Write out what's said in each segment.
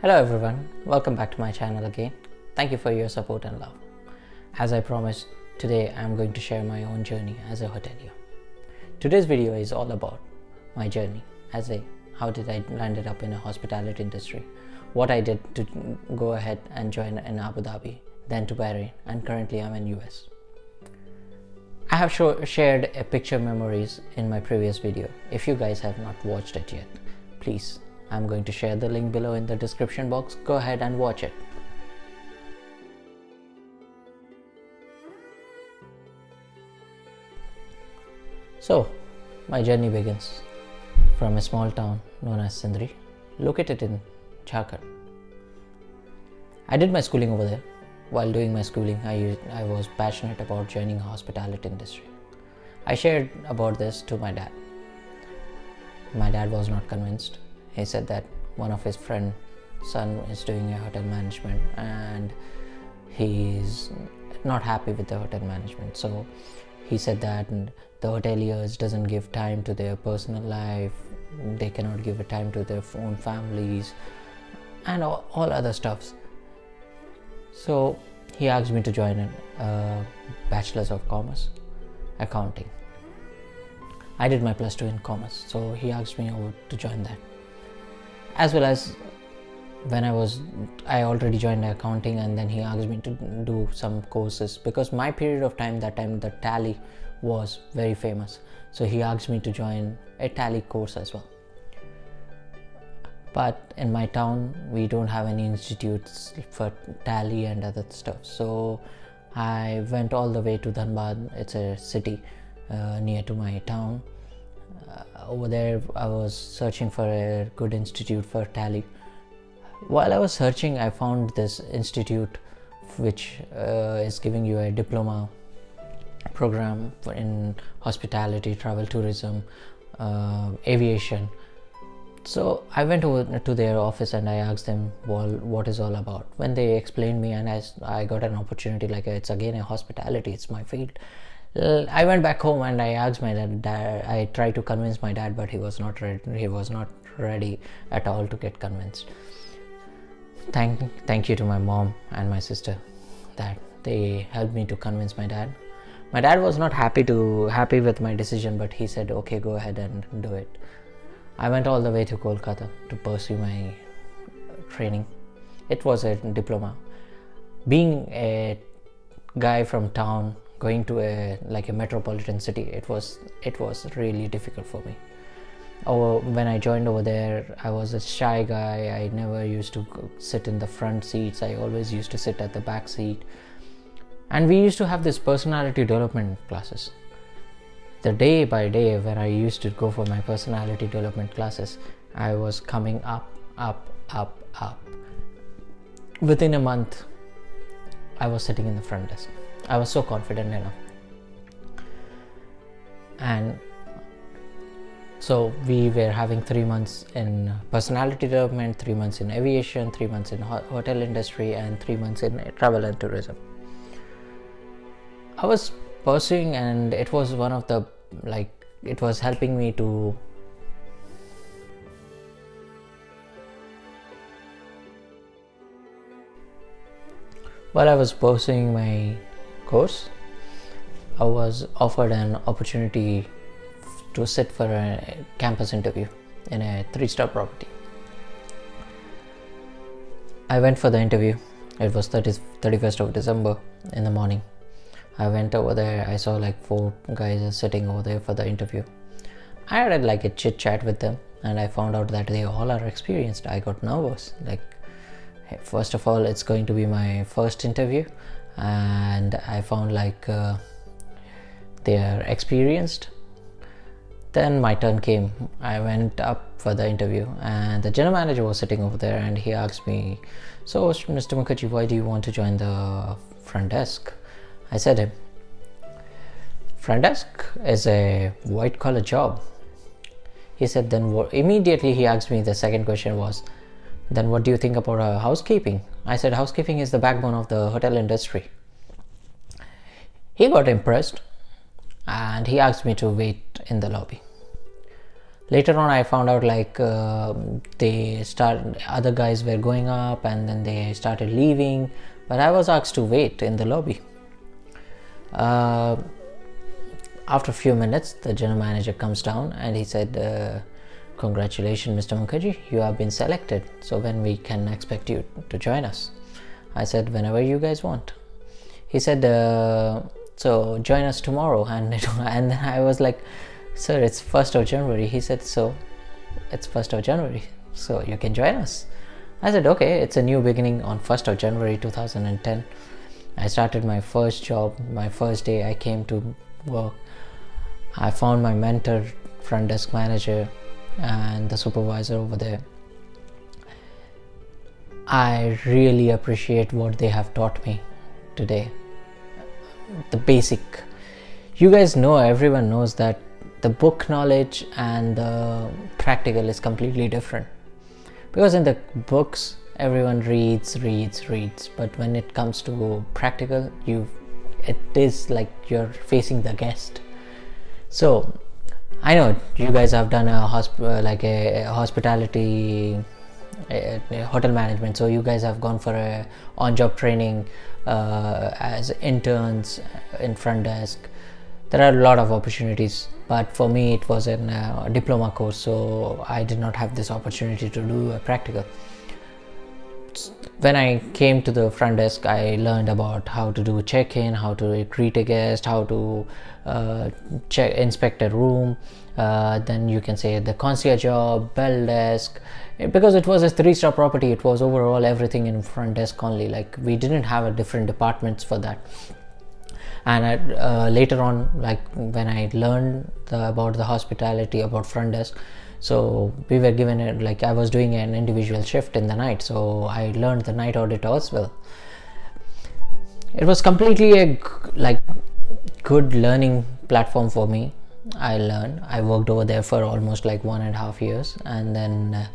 Hello everyone, welcome back to my channel again. Thank you for your support and love. As I promised, today I am going to share my own journey as a hotelier. Today's video is all about my journey as a how did I landed up in a hospitality industry, what I did to go ahead and join in Abu Dhabi, then to Bahrain, and currently I'm in US. I have shared a picture memories in my previous video. If you guys have not watched it yet, please, I'm going to share the link below in the description box. Go ahead and watch it. So, my journey begins from a small town known as Sindri, located in Jharkhand. I did my schooling over there. While doing my schooling, I was passionate about joining the hospitality industry. I shared about this to my dad. My dad was not convinced. He said that one of his friend's son is doing a hotel management and he's not happy with the hotel management. So he said that the hoteliers doesn't give time to their personal life, they cannot give a time to their own families and all other stuffs. So he asked me to join a Bachelor's of Commerce, Accounting. I did my +2 in Commerce, so he asked me to join that. As well as when I already joined accounting, and then he asked me to do some courses because my period of time, that time the tally was very famous. So he asked me to join a tally course as well. But in my town, we don't have any institutes for tally and other stuff. So I went all the way to Dhanbad. It's a city near to my town. Over there I was searching for a good institute for tally. While I was searching, I found this institute which is giving you a diploma program in hospitality, travel tourism, aviation. So I went over to their office and I asked them what is all about. When they explained me, and I got an opportunity, like it's again a hospitality, it's my field. I went back home and I asked my dad. I tried to convince my dad, but he was not ready. He was not ready at all to get convinced. Thank you to my mom and my sister that they helped me to convince my dad. My dad was not happy with my decision, but he said, okay, go ahead and do it. I went all the way to Kolkata to pursue my training. It was a diploma. Being a guy from town, going to a metropolitan city, it was really difficult for me. When I joined over there, I was a shy guy. I never used to sit in the front seats. I always used to sit at the back seat. And we used to have this personality development classes. The day by day when I used to go for my personality development classes, I was coming up. Within a month, I was sitting in the front desk. I was so confident enough. And so we were having 3 months in personality development, 3 months in aviation, 3 months in hotel industry, and 3 months in travel and tourism. I was pursuing, and it was one of the it was helping me to while I was pursuing my course, I was offered an opportunity to sit for a campus interview in a 3-star property. I went for the interview. It was 31st of December in the morning. I went over there. I saw 4 guys sitting over there for the interview. I had a chit chat with them, and I found out that they all are experienced. I got nervous. First of all, it's going to be my first interview, and I found they are experienced. Then my turn came. I went up for the interview, and the general manager was sitting over there, and he asked me, "So, Mr. Mukherjee, why do you want to join the front desk?" I said him, "Front desk is a white collar job." He said, then what? Immediately he asked me, the second question was, "Then what do you think about housekeeping?" I said, "Housekeeping is the backbone of the hotel industry." He got impressed and he asked me to wait in the lobby. Later on I found out like other guys were going up and then they started leaving, but I was asked to wait in the lobby. After a few minutes, the general manager comes down and he said, congratulations Mr. Mukherjee, you have been selected, so when we can expect you to join us? I said, whenever you guys want. He said, so join us tomorrow. And then I was like, sir, it's 1st of January. He said, so it's 1st of January, so you can join us. I said, okay, it's a new beginning. On 1st of January 2010, I started my first job. My first day I came to work, I found my mentor, front desk manager, and the supervisor over there. I really appreciate what they have taught me today. The basic, you guys know, everyone knows that the book knowledge and the practical is completely different, because in the books everyone reads, but when it comes to practical, it is like you're facing the guest. So I know you guys have done a hospitality, a hotel management, so you guys have gone for a on-job training as interns in front desk. There are a lot of opportunities, but for me it was a diploma course, so I did not have this opportunity to do a practical. When I came to the front desk, I learned about how to do check-in, how to greet a guest, how to inspect a room, then you can say the concierge job, bell desk. Because it was a 3-star property, it was overall everything in front desk only, like we didn't have a different departments for that. And later on, like when I learned about the hospitality, about front desk, so we were given it, like I was doing an individual shift in the night, so I learned the night audit as well. It was completely a good learning platform for me. I worked over there for almost like 1.5 years, and then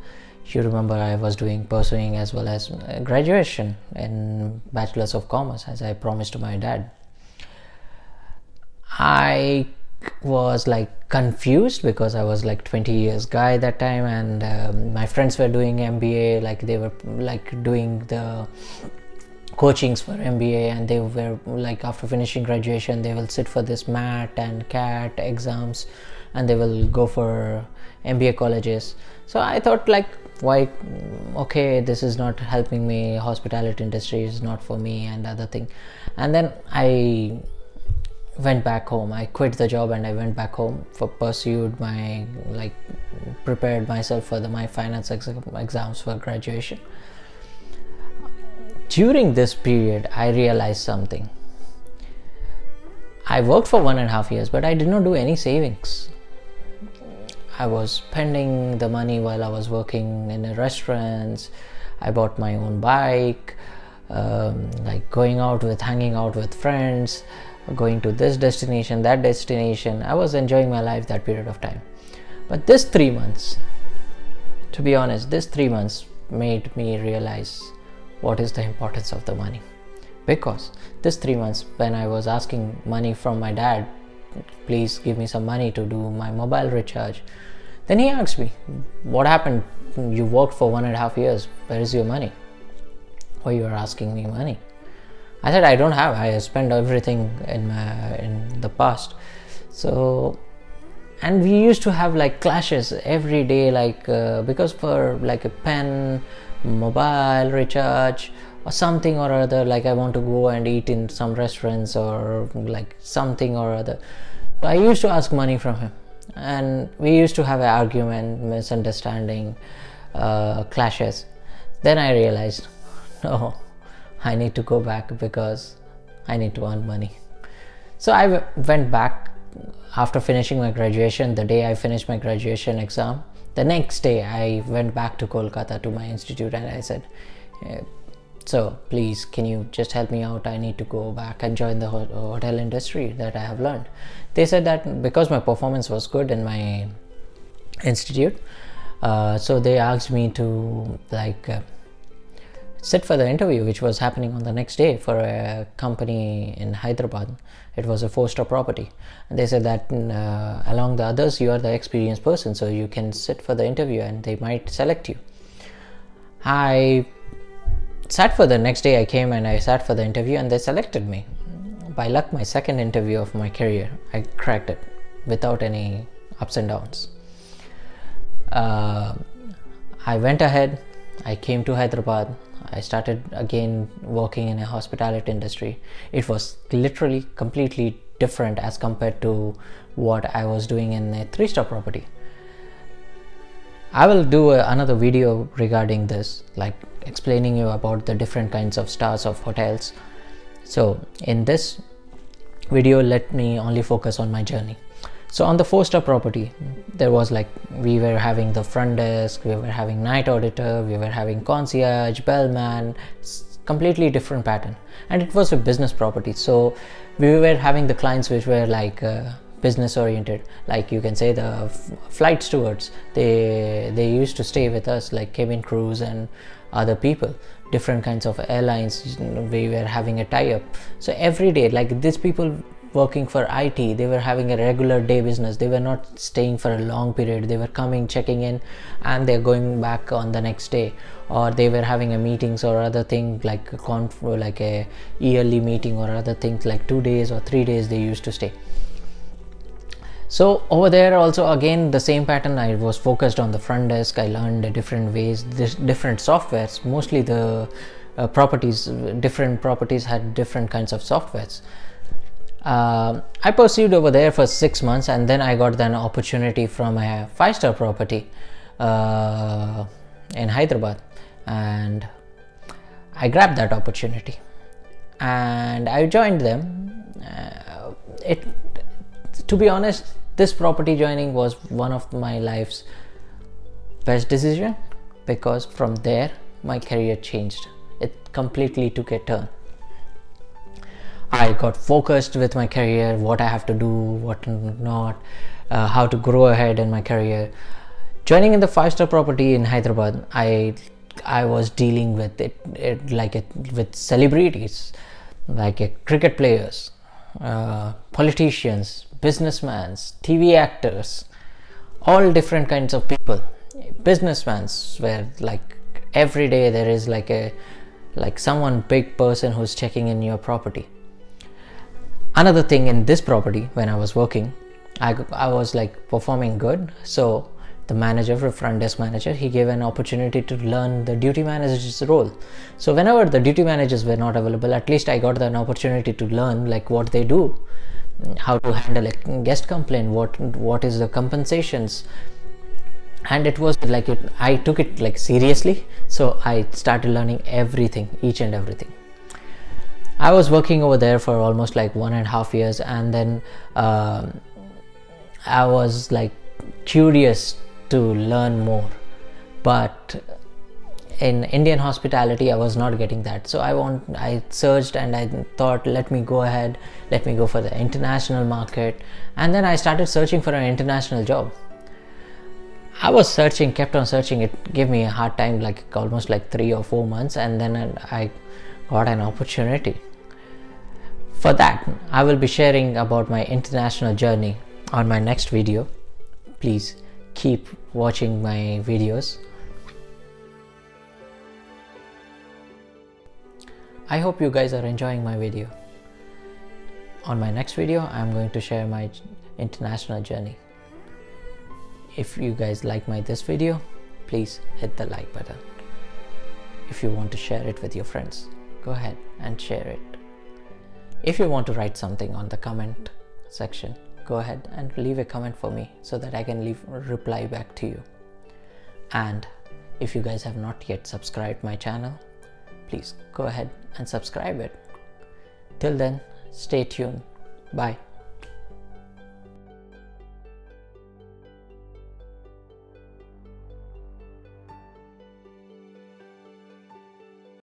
you remember I was pursuing as well as graduation in Bachelor's of Commerce, as I promised to my dad. I was like confused because I was like 20 years guy that time, and my friends were doing MBA, like they were like doing the coachings for MBA, and they were like, after finishing graduation they will sit for this MAT and CAT exams and they will go for MBA colleges. So I thought like, why, okay, this is not helping me, hospitality industry is not for me and other thing. And then I went back home. I quit the job and I went back home pursued my, like prepared myself for my finance exams for graduation. During this period I realized something. I worked for 1.5 years, but I did not do any savings. I was spending the money while I was working in the restaurants. I bought my own bike, like going out hanging out with friends, going to this destination, that destination. I was enjoying my life that period of time. But this 3 months, to be honest, this 3 months made me realize what is the importance of the money. Because this 3 months, when I was asking money from my dad, please give me some money to do my mobile recharge, then he asked me, what happened? You worked for 1.5 years, where is your money? Why you are asking me money? I said, I don't have, I spent everything in the past. So, and we used to have like clashes every day, like because for like a pen, mobile recharge or something or other, like I want to go and eat in some restaurants or like something or other. So I used to ask money from him, and we used to have an argument, misunderstanding, clashes. Then I realized, no, I need to go back because I need to earn money. So I went back after finishing my graduation. The day I finished my graduation exam, the next day I went back to Kolkata to my institute and I said, so please, can you just help me out? I need to go back and join the hotel industry that I have learned. They said that because my performance was good in my institute, so they asked me to like sit for the interview, which was happening on the next day for a company in Hyderabad. It was a 4-star property, and they said that along the others, you are the experienced person, so you can sit for the interview and they might select you. I sat for the next day. I came and I sat for the interview and they selected me. By luck, my second interview of my career, I cracked it without any ups and downs. I went ahead, I came to Hyderabad, I started again working in a hospitality industry. It was literally completely different as compared to what I was doing in a 3-star property. I will do another video regarding this, like explaining you about the different kinds of stars of hotels. So in this video, let me only focus on my journey. So on the 4-star property, there was like, we were having the front desk, we were having night auditor, we were having concierge, bellman, completely different pattern. And it was a business property, so we were having the clients which were like business oriented, like you can say the flight stewards. They used to stay with us, like cabin crews and other people, different kinds of airlines. We were having a tie-up, so every day, like these people working for IT, they were having a regular day business. They were not staying for a long period. They were coming, checking in, and they're going back on the next day, or they were having a meetings or other thing, like like a yearly meeting or other things, like 2 days or 3 days they used to stay. So over there also, again, the same pattern. I was focused on the front desk. I learned different ways, different softwares. Mostly the different properties had different kinds of softwares. I pursued over there for 6 months, and then I got an opportunity from a 5-star property in Hyderabad, and I grabbed that opportunity and I joined them. To be honest, this property joining was one of my life's best decision, because from there my career changed. It completely took a turn. I got focused with my career, what I have to do, what not, how to grow ahead in my career. Joining in the 5-star property in Hyderabad, I was dealing with with celebrities, like cricket players, politicians, businessmen, TV actors, all different kinds of people. Businessmen, where like every day there is like someone big person who's checking in your property. Another thing, in this property, when I was working, I was like performing good, so the manager, the front desk manager, he gave an opportunity to learn the duty manager's role. So whenever the duty managers were not available, at least I got an opportunity to learn like what they do, how to handle a guest complaint, what is the compensations. And it was like I took it like seriously, so I started learning everything, each and everything. I was working over there for almost like 1.5 years, and then I was like curious to learn more, but in Indian hospitality I was not getting that. So I searched and I thought, let me go ahead, let me go for the international market. And then I started searching for an international job. I was searching, kept on searching. It gave me a hard time, like almost like 3 or 4 months, and then I got an opportunity. For that, I will be sharing about my international journey on my next video. Please keep watching my videos. I hope you guys are enjoying my video. On my next video, I'm going to share my international journey. If you guys like this video, please hit the like button. If you want to share it with your friends, go ahead and share it. If you want to write something on the comment section, go ahead and leave a comment for me so that I can reply back to you. And if you guys have not yet subscribed my channel, please go ahead and subscribe it. Till then, stay tuned. Bye.